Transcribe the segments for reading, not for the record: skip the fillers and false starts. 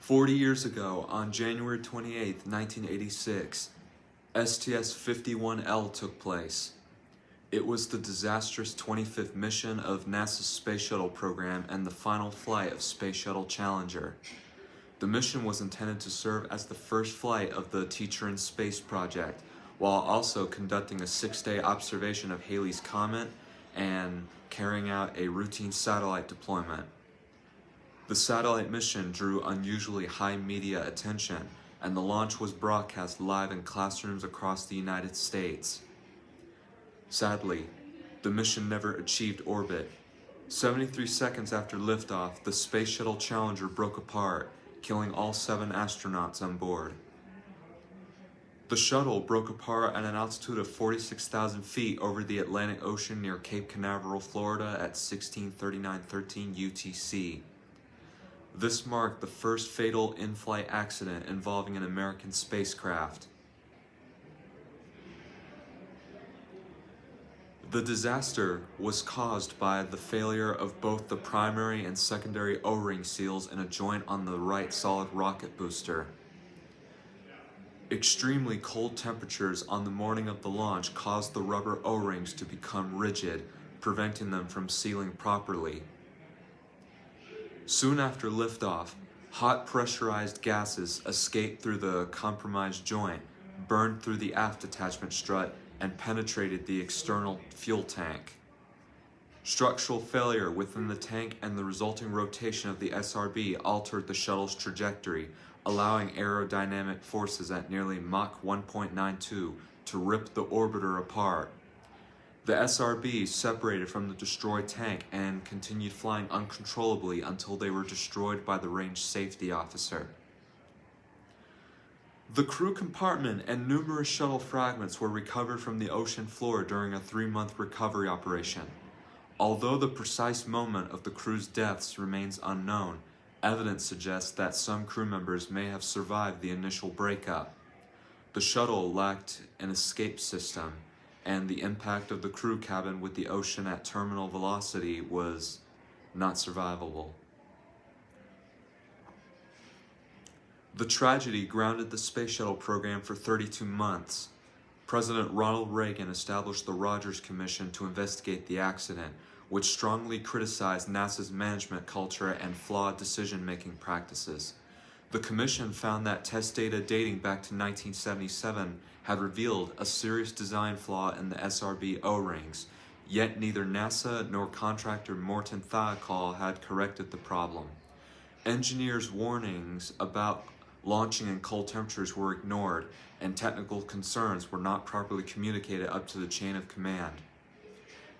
40 years ago, on January 28, 1986, STS-51L took place. It was the disastrous 25th mission of NASA's Space Shuttle program and the final flight of Space Shuttle Challenger. The mission was intended to serve as the first flight of the Teacher in Space project, while also conducting a 6-day observation of Halley's Comet and carrying out a routine satellite deployment. The satellite mission drew unusually high media attention, and the launch was broadcast live in classrooms across the United States. Sadly, the mission never achieved orbit. 73 seconds after liftoff, the Space Shuttle Challenger broke apart, killing all 7 astronauts on board. The shuttle broke apart at an altitude of 46,000 feet over the Atlantic Ocean near Cape Canaveral, Florida at 16:39:13 UTC. This marked the first fatal in-flight accident involving an American spacecraft. The disaster was caused by the failure of both the primary and secondary O-ring seals in a joint on the right solid rocket booster. Extremely cold temperatures on the morning of the launch caused the rubber O-rings to become rigid, preventing them from sealing properly. Soon after liftoff, hot pressurized gases escaped through the compromised joint, burned through the aft attachment strut, and penetrated the external fuel tank. Structural failure within the tank and the resulting rotation of the SRB altered the shuttle's trajectory, allowing aerodynamic forces at nearly Mach 1.92 to rip the orbiter apart. The SRB separated from the destroyed tank and continued flying uncontrollably until they were destroyed by the range safety officer. The crew compartment and numerous shuttle fragments were recovered from the ocean floor during a 3-month recovery operation. Although the precise moment of the crew's deaths remains unknown, evidence suggests that some crew members may have survived the initial breakup. The shuttle lacked an escape system, and the impact of the crew cabin with the ocean at terminal velocity was not survivable. The tragedy grounded the Space Shuttle program for 32 months. President Ronald Reagan established the Rogers Commission to investigate the accident, which strongly criticized NASA's management culture and flawed decision-making practices. The commission found that test data dating back to 1977 had revealed a serious design flaw in the SRB O-rings, yet neither NASA nor contractor Morton Thiokol had corrected the problem. Engineers' warnings about launching in cold temperatures were ignored, and technical concerns were not properly communicated up to the chain of command.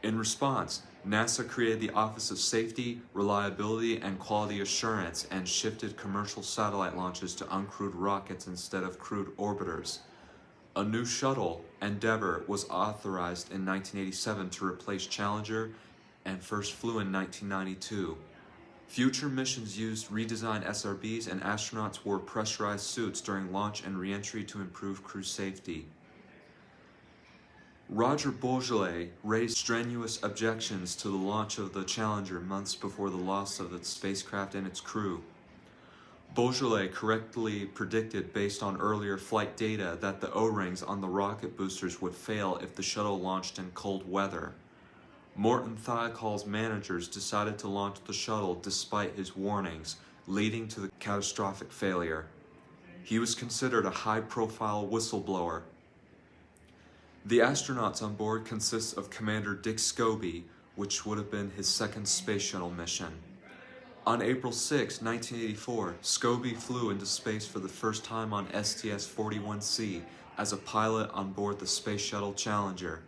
In response, NASA created the Office of Safety, Reliability, and Quality Assurance and shifted commercial satellite launches to uncrewed rockets instead of crewed orbiters. A new shuttle, Endeavour, was authorized in 1987 to replace Challenger and first flew in 1992. Future missions used redesigned SRBs, and astronauts wore pressurized suits during launch and re-entry to improve crew safety. Roger Bourgelat raised strenuous objections to the launch of the Challenger months before the loss of the spacecraft and its crew. Bourgelat correctly predicted, based on earlier flight data, that the O-rings on the rocket boosters would fail if the shuttle launched in cold weather. Morton Thiokol's managers decided to launch the shuttle despite his warnings, leading to the catastrophic failure. He was considered a high-profile whistleblower. The astronauts on board consist of Commander Dick Scobie, which would have been his second space shuttle mission. On April 6, 1984, Scobie flew into space for the first time on STS-41C as a pilot on board the Space Shuttle Challenger.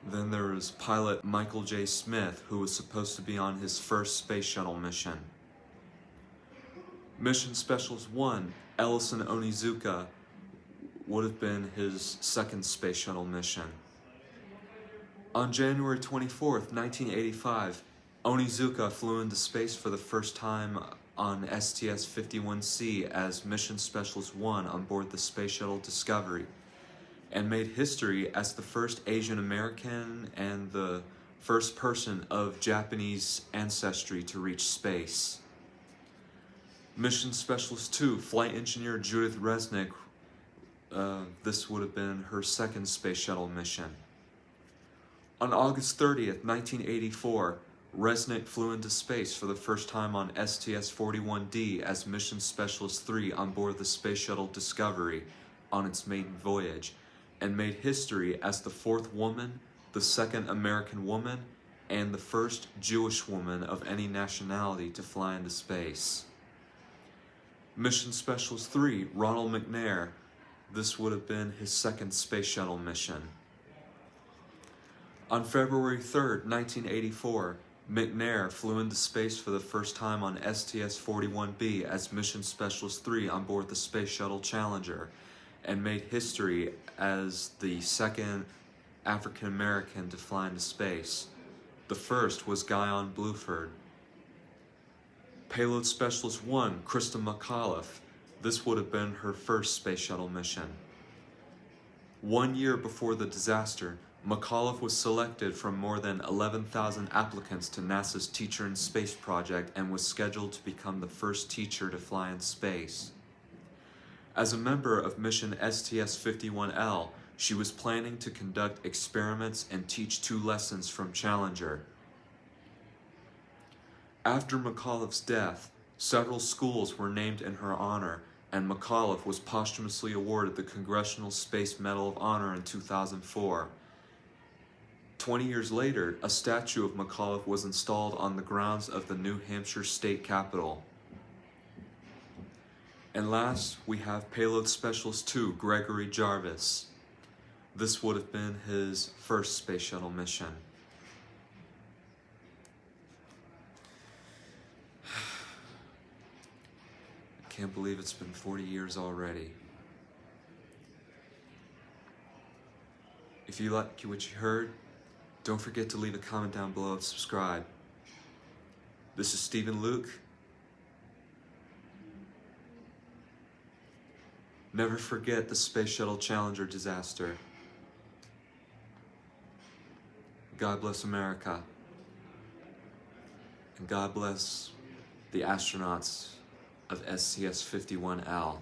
Then there was pilot Michael J. Smith, who was supposed to be on his first space shuttle mission. Mission Specialist 1, Ellison Onizuka, would have been his second space shuttle mission. On January 24, 1985, Onizuka flew into space for the first time on STS-51C as Mission Specialist 1 on board the Space Shuttle Discovery, and made history as the first Asian American and the first person of Japanese ancestry to reach space. Mission Specialist 2, Flight Engineer Judith Resnick. This would have been her second space shuttle mission. On August 30th, 1984, Resnick flew into space for the first time on STS-41D as Mission Specialist 3 on board the Space Shuttle Discovery on its maiden voyage, and made history as the fourth woman, the second American woman, and the first Jewish woman of any nationality to fly into space. Mission Specialist 3, Ronald McNair. This would have been his second space shuttle mission. On February 3rd, 1984, McNair flew into space for the first time on STS-41B as Mission Specialist 3 on board the Space Shuttle Challenger, and made history as the second African American to fly into space. The first was Guyon Bluford. Payload Specialist 1, Krista McAuliffe. This would have been her first space shuttle mission. 1 year before the disaster, McAuliffe was selected from more than 11,000 applicants to NASA's Teacher in Space project and was scheduled to become the first teacher to fly in space. As a member of mission STS-51L, she was planning to conduct experiments and teach 2 lessons from Challenger. After McAuliffe's death, several schools were named in her honor, and McAuliffe was posthumously awarded the Congressional Space Medal of Honor in 2004. 20 years later, a statue of McAuliffe was installed on the grounds of the New Hampshire State Capitol. And last, we have Payload Specialist 2, Gregory Jarvis. This would have been his first space shuttle mission. I can't believe it's been 40 years already. If you like what you heard, don't forget to leave a comment down below and subscribe. This is Stephen Luke. Never forget the Space Shuttle Challenger disaster. God bless America. And God bless the astronauts of STS-51L.